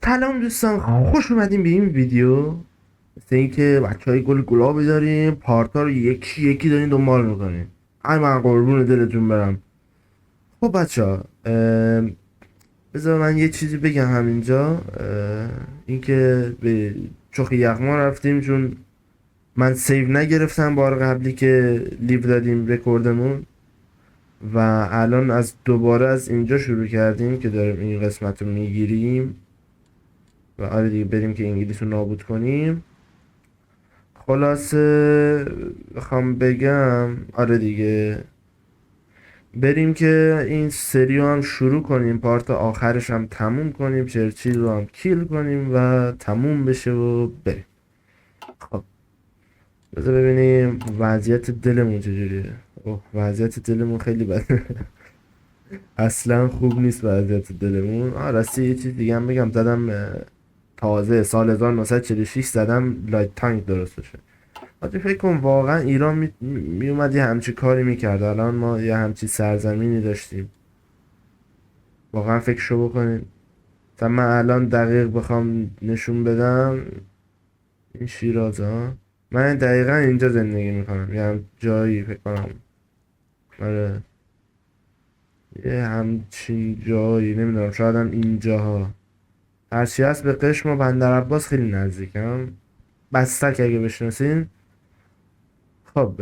سلام دوستان، خوش اومدیم به این ویدیو. مثل اینکه بچه های گل گلابی داریم، پارتا رو یکی یکی داریم دنبال میکنیم. ای من قربون دلتون برم. خب بچه ها، بذار من یه چیزی بگم همینجا. اینکه به چخ یغما رفتیم چون من سیو نگرفتم بار قبلی که لیو دادیم رکوردمون، و الان از دوباره از اینجا شروع کردیم که داریم این قسمت رو میگیریم و آره دیگه بریم که انگلیس رو نابود کنیم. خلاصه بخوام بگم آره دیگه بریم که این سریو هم شروع کنیم، پارت آخرش هم تموم کنیم، چرچیل رو هم کیل کنیم و تموم بشه و بریم. خب بذار ببینیم وضعیت دلمون چجوریه. اوه وضعیت دلمون خیلی بده. اصلا خوب نیست وضعیت دلمون. راستی یه چیز دیگه هم بگم، زدم تازه سال 1946 زدم لایت تانک درست بشه. حاجی فکر کن واقعا ایران می اومد یه همچی کاری میکرد، الان ما یه همچی سرزمینی داشتیم. واقعا فکرشو بکنین. مثلا من الان دقیق بخوام نشون بدم، این شیراز ها، من دقیقا اینجا زندگی میکنم، یه هم جایی فکر کنم. آره یه همچین جایی، نمیدونم شاید هم اینجاها. هرچی هست به قشم و بندر عباس خیلی نزدیکم، بستک اگه بشناسین. خب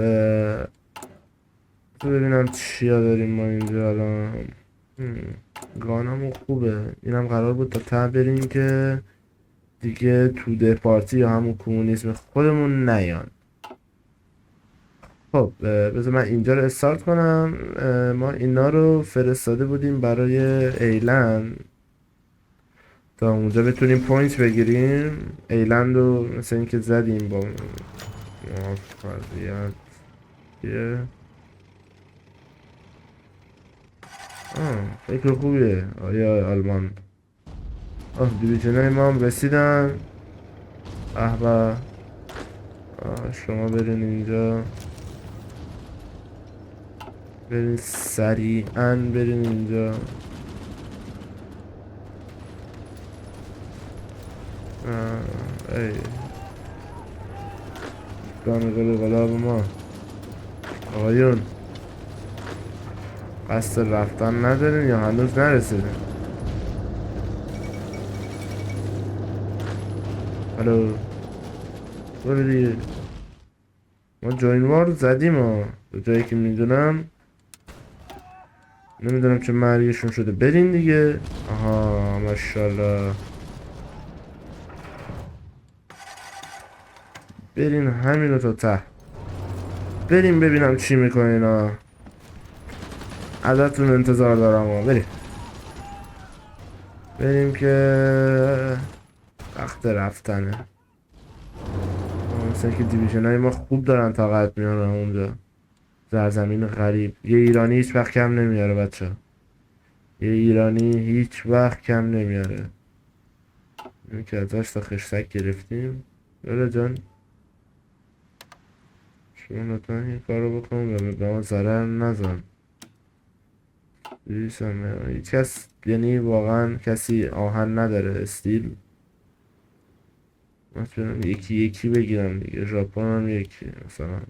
تو ببینم چیا داریم ما اینجا الان. گانمون خوبه، اینم قرار بود تا ته بریم که دیگه توده پارتی یا همون کمونیسم خودمون نیان. خب بذار من اینجا رو استارت کنم. ما اینا رو فرستاده بودیم برای ایلند تا اونجا بتونیم پوینت بگیریم. ایلند رو مثل اینکه زدیم با موفقیت. فکر خوبیه. آیا آلمان دیویژنای ما هم رسیدن. به شما برین اینجا، برین سریعا برین اینجا. ای گل گلاب ما آقایون، قصد رفتن ندارین یا هنوز نرسیدین؟ الو برو دیگه. ما جوین وار زدیم ها، به جایی که میدونم. نمیدونم چه مرگشون شده. برین دیگه. آها ماشاءالله. برین همینو تا ته. بریم ببینم چی میکنین ها. ازتون انتظار دارم ها. بریم که وقت رفتنه. مثلا که دیویژن های ما خوب دارن طاقت میارن اونجا. زرزمین غریب. یه ایرانی هیچ وقت کم نمیاره بچه. یه ایرانی هیچ وقت کم نمیاره. این که ازش تا خشتک گرفتیم. بله جان، شما لطفا این کار رو بکن و به ما ضرر نزن. هیچ کس، یعنی واقعا کسی آهن نداره استیل. مثلا یکی یکی بگیرم دیگه. ژاپن هم یکی مثلا،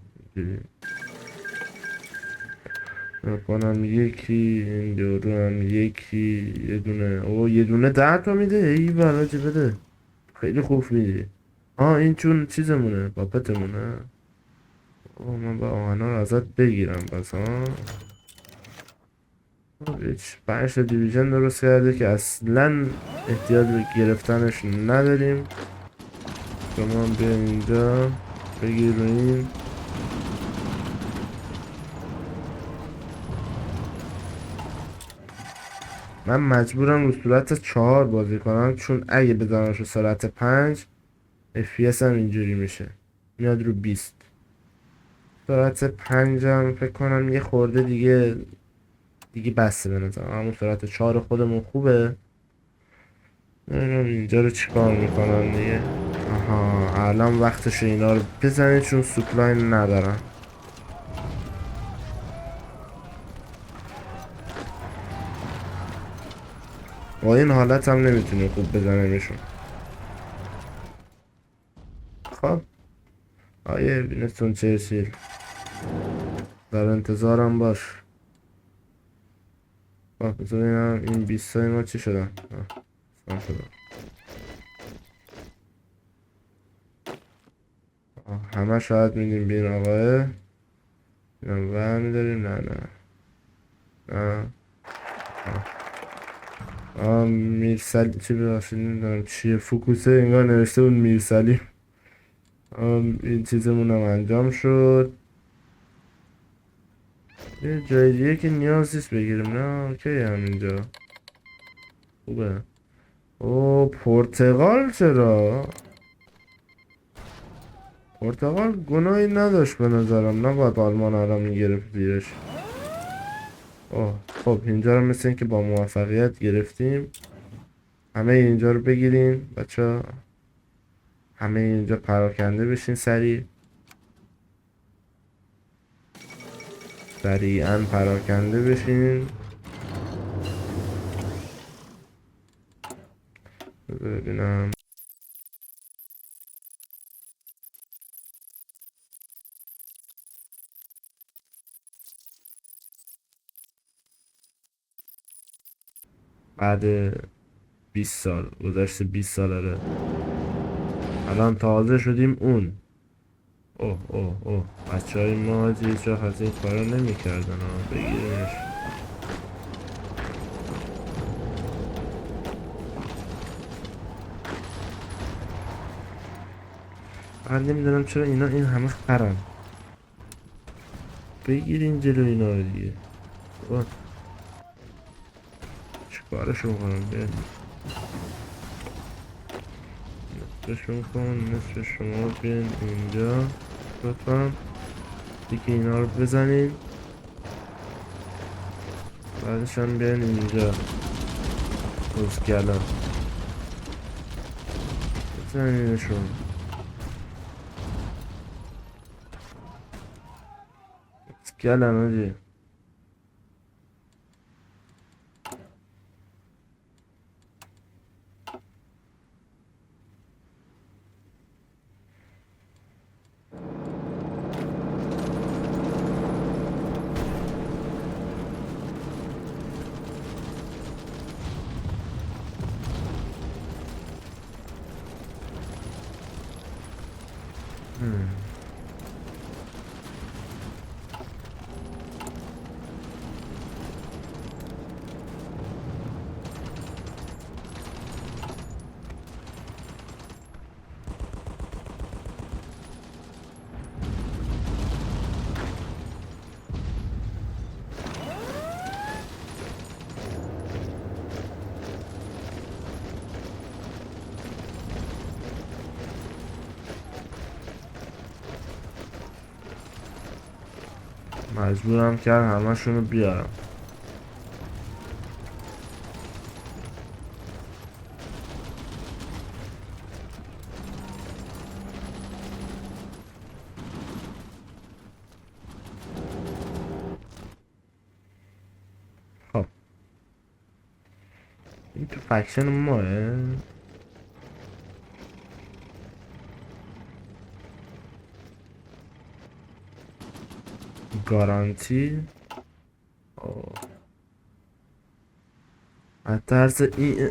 ژاپن هم یکی، اندورو هم یکی. یه دونه یه دونه 10 تا میده. ای براجه بده، خیلی خوب میده. این چون چیزمونه، باپتمونه. من با آهنا رو ازت بگیرم پس. هیچ 5 دیویژن درست کرده که اصلا احتیاج به گرفتنش نداریم. شما هم بیا اینجا بگیر رو این. من مجبورم رو صورت 4 بازی کنم، چون اگه بزنمش رو سرعت 5 FPS هم اینجوری میشه، میاد رو 20. سرعت 5 هم فکر کنم یه خورده دیگه بسته به نظرم. همون سرعت 4 خودمون خوبه. اینجا رو چیکار میکنم دیگه؟ الان وقتش اینا رو بزنید چون سوپلای ندارن. با این حالت هم نمیتونه خوب بزنمشون. خب آیه بینستون چرچیل در انتظارم باش. خب بذار ببینم این 20 تای ما چی شدن. شدن همه شاید میدیم بین آقاه اینم ور میداریم. نه میرسلی چی ببخشید نمیدونم چیه فوکوسه انگار نوشته بود میرسلی. این چیزمون هم انجام شد. یه جای دیگه که نیاز نیست بگیریم. نه اوکی همینجا خوبه. او پرتغال چرا؟ پرتغال گناهی نداشت به نظرم، نباید آلمان الان میگرفت زیرش. اوه خب اینجا رو مثل این که با موفقیت گرفتیم. همه اینجا رو بگیرین بچه ها. همه اینجا پراکنده بشین سریع. سریعا پراکنده بشین. ببینم بعد 20 سال گذشته 20 ساله الان تازه شدیم اون. اوه بچه های ما هیچ وقت از این کارا نمی کردن. بگیرینش. من نمیدونم چرا اینا این همه خرن. بگیرین جلو اینا رو دیگه. چیکارشون کنم بیاد نصفشون کن. نصف شما بیان اینجا لطفا دیگه اینا رو بزنین. بعدش هم بیان اینجا روزگلم بزنینشون. روزگلم هجی. مجبورم کرد همشونو بیارم. خب این تو فکشن ماه گارانتی. از ترس این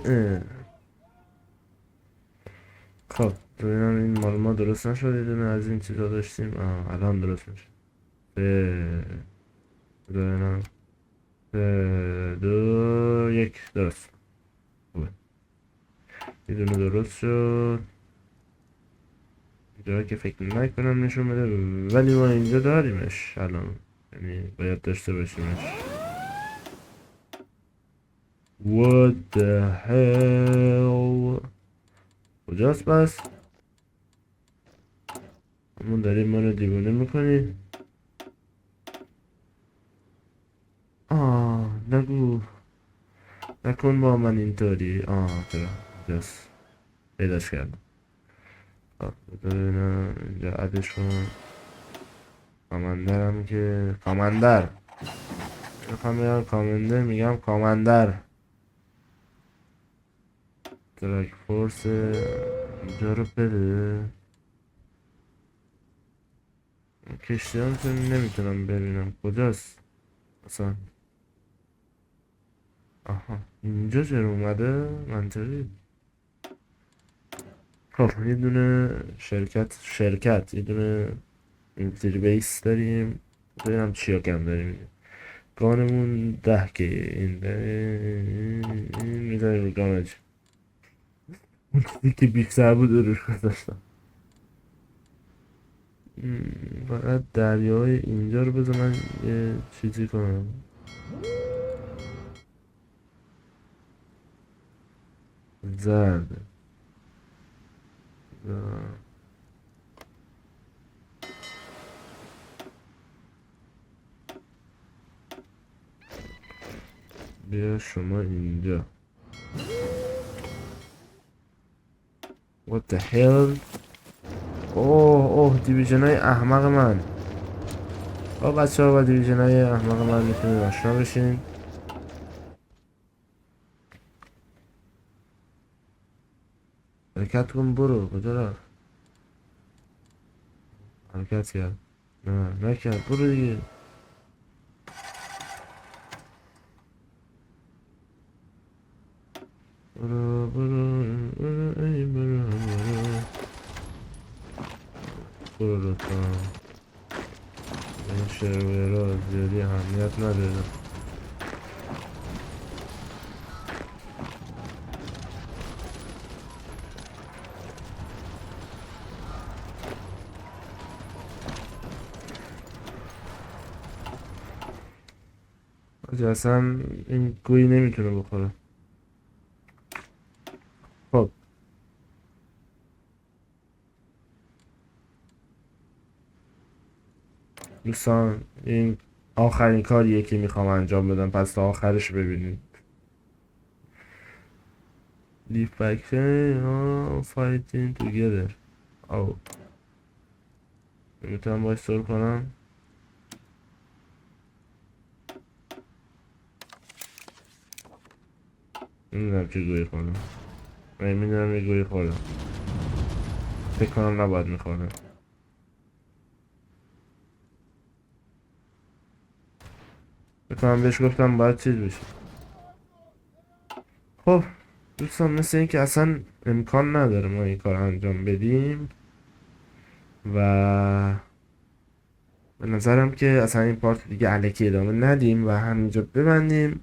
خب ببینم این مال ما درست نشد. یه دونه از این چیزا داشتیم. الان درست میشه. ببینم 3 2 1 درست. خوبه. یه دونه درست شد. اینجا که فکر نکنم نشون بده ولی ما اینجا داریمش الان. یعنی باید داشته باشیمش. What the hell کجاست بس؟ همون داری منو دیوونه میکنی؟ نگو نکن با من اینطوری. چرا کجاست؟ پیداش کردم. ببینم اینجا عدش کنم. کامندرم که کامندر میخوام بگم کامنده میگم کامندر. ترک فورس اینجا رو بده. کشتی هم نمیتونم ببینم کجاست اصلا. آها اینجا چرا اومده منطقی. خب یه دونه شرکت یه دونه میلیتری بیس داریم. ببینم چیا کم داریم. گانمون 10 که این میزنیم رو گانج. اون چیزی که بیشتر بود روش گذاشتم. فقط دریای اینجا رو بذار من یه چیزی کنم. زرد بیا شما اینجا. What the hell. اوه دیویژن های احمق من. با بچه ها با دیویژن های احمق من میتونید آشنا بشین. حرکت کن برو. کجا رفت؟ حرکت کرد. نه نکرد. برو دیگه. برو ای برو لطفا. این شروع را زیادی اهمیت نداره. اصلا این گویی نمیتونه بخوره. خب دوستان این آخرین کاریه که میخوام انجام بدم، پس تا آخرش ببینید. Leave faction fighting together. او نمیتونم باش سر کنم. نمیدونم چه گویی خوردم. میدونم یه گویی خوردم. فکر کنم نباید میخوردم. بکنم بهش گفتم باید چیز بشه. خب دوستان مثل این که اصلا امکان نداره ما این کار انجام بدیم و به نظرم که اصلا این پارت دیگه الکی ادامه ندیم و همینجا ببندیم.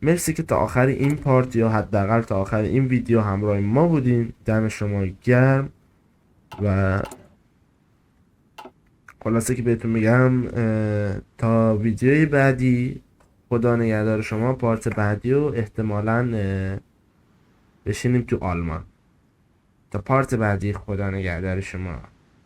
مرسی که تا آخر این پارت یا حداقل تا آخر این ویدیو همراه ما بودین. دم شما گرم و خلاصه که بهتون میگم تا ویدیوی بعدی خدا نگهدار شما. پارت بعدی و احتمالاً بشینیم تو آلمان. تا پارت بعدی خدا نگهدار شما.